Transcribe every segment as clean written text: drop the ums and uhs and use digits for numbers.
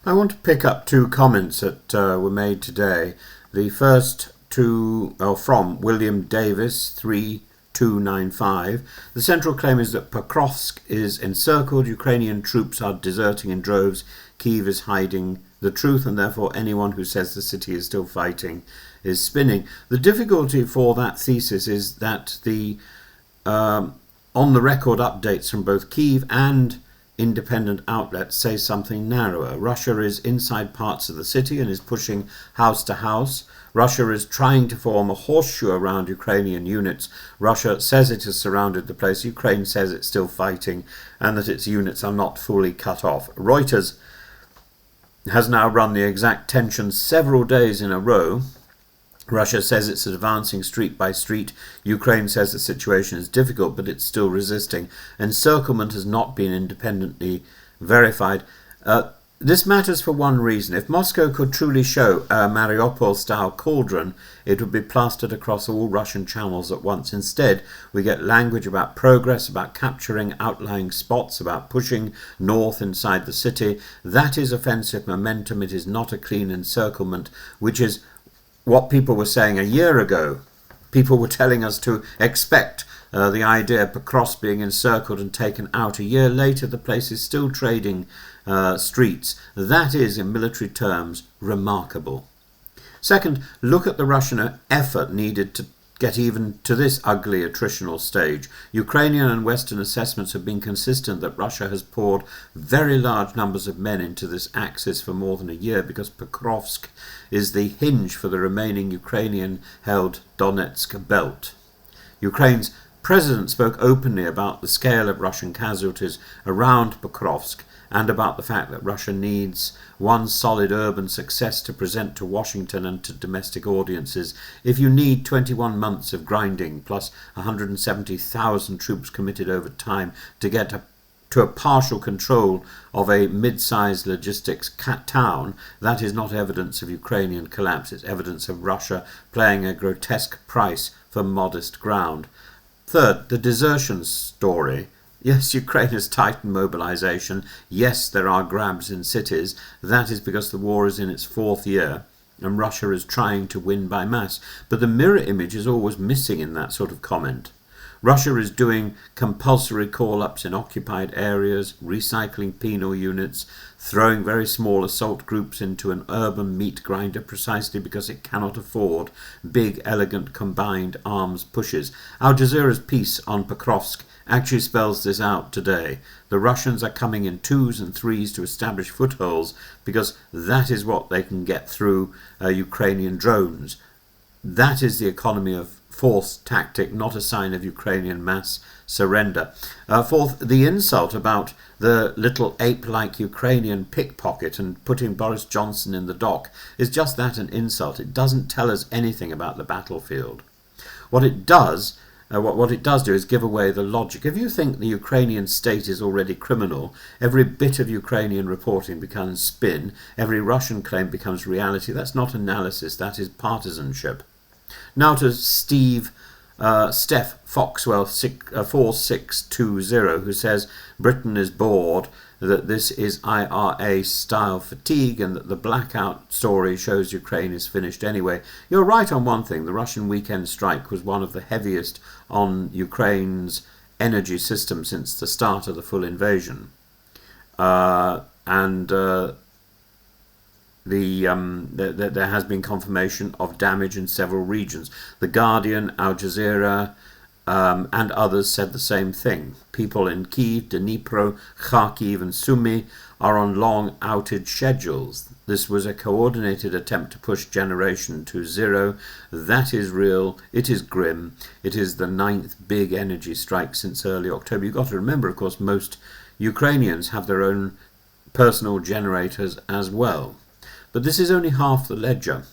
I want to pick up two comments that were made today. The first two are from William Davis, 3295. The central claim is that Pokrovsk is encircled, Ukrainian troops are deserting in droves, Kyiv is hiding the truth, and therefore anyone who says the city is still fighting is spinning. The difficulty for that thesis is that the on-the-record updates from both Kyiv and independent outlets say something narrower. Russia is inside parts of the city and is pushing house to house. Russia is trying to form a horseshoe around Ukrainian units. Russia says it has surrounded the place. Ukraine says it's still fighting and that its units are not fully cut off. Reuters has now run the exact tensions several days in a row. Russia says it's advancing street by street. Ukraine says the situation is difficult, but it's still resisting. Encirclement has not been independently verified. This matters for one reason. If Moscow could truly show a Mariupol-style cauldron, it would be plastered across all Russian channels at once. Instead, we get language about progress, about capturing outlying spots, about pushing north inside the city. That is offensive momentum. It is not a clean encirclement, which is what people were saying a year ago. People were telling us to expect the idea of Pokrovsk being encircled and taken out. A year later, the place is still trading streets. That is, in military terms, remarkable. Second, look at the Russian effort needed to get even to this ugly attritional stage. Ukrainian and Western assessments have been consistent that Russia has poured very large numbers of men into this axis for more than a year because Pokrovsk is the hinge for the remaining Ukrainian-held Donetsk belt. Ukraine's president spoke openly about the scale of Russian casualties around Pokrovsk and about the fact that Russia needs one solid urban success to present to Washington and to domestic audiences. If you need 21 months of grinding plus 170,000 troops committed over time to get to a partial control of a mid-sized logistics town, that is not evidence of Ukrainian collapse. It's evidence of Russia playing a grotesque price for modest ground. Third, the desertion story. Yes, Ukraine has tightened mobilization. Yes, there are grabs in cities. That is because the war is in its fourth year and Russia is trying to win by mass. But the mirror image is always missing in that sort of comment. Russia is doing compulsory call-ups in occupied areas, recycling penal units, throwing very small assault groups into an urban meat grinder precisely because it cannot afford big, elegant, combined arms pushes. Al Jazeera's piece on Pokrovsk actually spells this out today. The Russians are coming in twos and threes to establish footholds because that is what they can get through Ukrainian drones. That is the economy of force tactic, not a sign of Ukrainian mass surrender. Fourth, the insult about the little ape-like Ukrainian pickpocket and putting Boris Johnson in the dock is just that, an insult. It doesn't tell us anything about the battlefield. What it does do is give away the logic. If you think the Ukrainian state is already criminal, every bit of Ukrainian reporting becomes spin, every Russian claim becomes reality. That's not analysis, that is partisanship. Now to Steph Foxwell 4620, who says Britain is bored, that this is IRA-style fatigue and that the blackout story shows Ukraine is finished anyway. You're right on one thing. The Russian weekend strike was one of the heaviest on Ukraine's energy system since the start of the full invasion. There has been confirmation of damage in several regions. The Guardian, Al Jazeera, and others said the same thing. People in Kyiv, Dnipro, Kharkiv and Sumy are on long outage schedules. This was a coordinated attempt to push generation to zero. That is real. It is grim. It is the 9th big energy strike since early October. You've got to remember, of course, most Ukrainians have their own personal generators as well. But this is only half the ledger.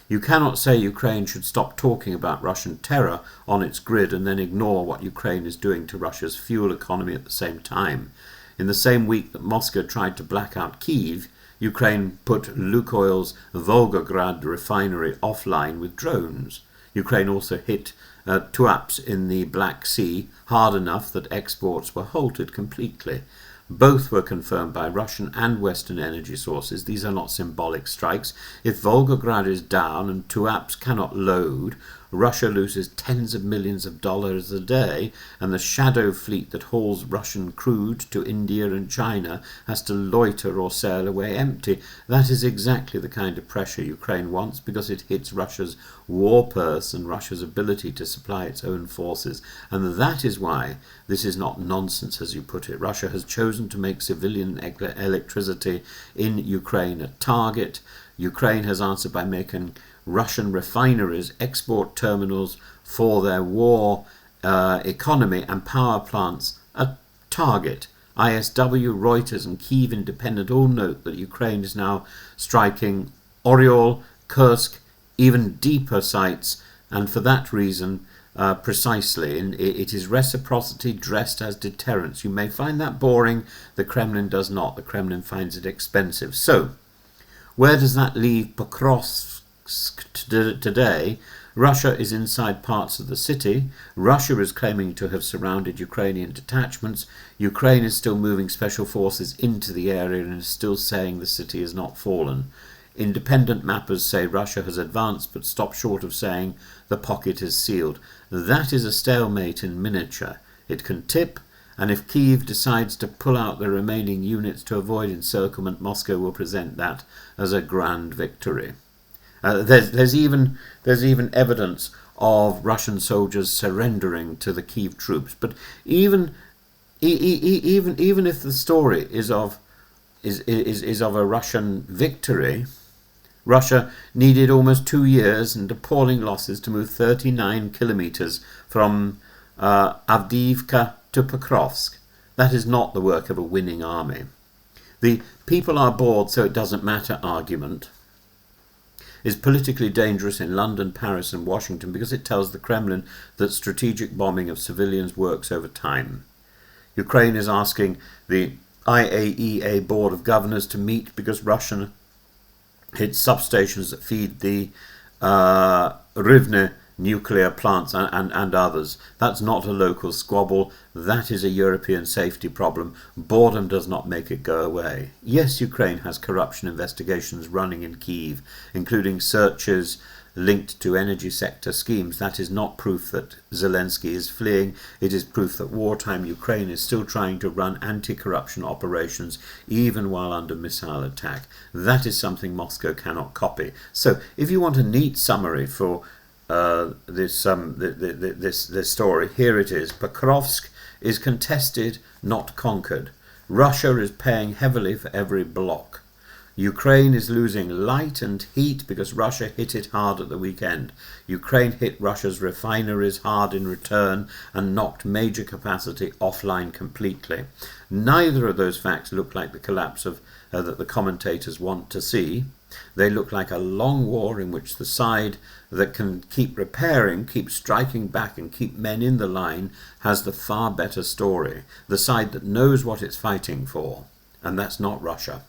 You cannot say Ukraine should stop talking about Russian terror on its grid and then ignore what Ukraine is doing to Russia's fuel economy at the same time. In the same week that Moscow tried to black out Kyiv, Ukraine put Lukoil's Volgograd refinery offline with drones. Ukraine also hit Tuapse in the Black Sea hard enough that exports were halted completely. Both were confirmed by Russian and Western energy sources. These are not symbolic strikes. If Volgograd is down and Tuapse cannot load, Russia loses tens of millions of dollars a day, and the shadow fleet that hauls Russian crude to India and China has to loiter or sail away empty. That is exactly the kind of pressure Ukraine wants, because it hits Russia's war purse and Russia's ability to supply its own forces. And that is why this is not nonsense, as you put it. Russia has chosen to make civilian electricity in Ukraine a target. Ukraine has answered by making Russian refineries export terminals for their war economy and power plants a target. ISW, Reuters and Kyiv Independent all note that Ukraine is now striking Oryol, Kursk, even deeper sites, and for that reason precisely, it is reciprocity dressed as deterrence. You may find that boring, the Kremlin does not. The Kremlin finds it expensive. So, where does that leave Pokrovsk today? Russia is inside parts of the city. Russia is claiming to have surrounded Ukrainian detachments. Ukraine is still moving special forces into the area and is still saying the city is not fallen. Independent mappers say Russia has advanced but stopped short of saying the pocket is sealed. That is a stalemate in miniature. It can tip, and if Kyiv decides to pull out the remaining units to avoid encirclement, Moscow will present that as a grand victory. There's even evidence of Russian soldiers surrendering to the Kyiv troops. But even if the story is of a Russian victory, Russia needed almost 2 years and appalling losses to move 39 kilometers from Avdiivka to Pokrovsk. That is not the work of a winning army. The people are bored so it doesn't matter argument is politically dangerous in London, Paris and Washington because it tells the Kremlin that strategic bombing of civilians works over time. Ukraine is asking the IAEA Board of Governors to meet because Russia hit substations that feed the Rivne nuclear plants and others. That's not a local squabble. That is a European safety problem. Boredom does not make it go away. Yes, Ukraine has corruption investigations running in Kyiv, including searches linked to energy sector schemes. That is not proof that Zelensky is fleeing. It is proof that wartime Ukraine is still trying to run anti-corruption operations even while under missile attack. That is something Moscow cannot copy. So if you want a neat summary for this story, here it is. Pokrovsk is contested, not conquered. Russia is paying heavily for every block. Ukraine is losing light and heat because Russia hit it hard at the weekend. Ukraine hit Russia's refineries hard in return and knocked major capacity offline completely. Neither of those facts look like the collapse of that the commentators want to see. They look like a long war in which the side that can keep repairing, keep striking back and keep men in the line has the far better story. The side that knows what it's fighting for. And that's not Russia.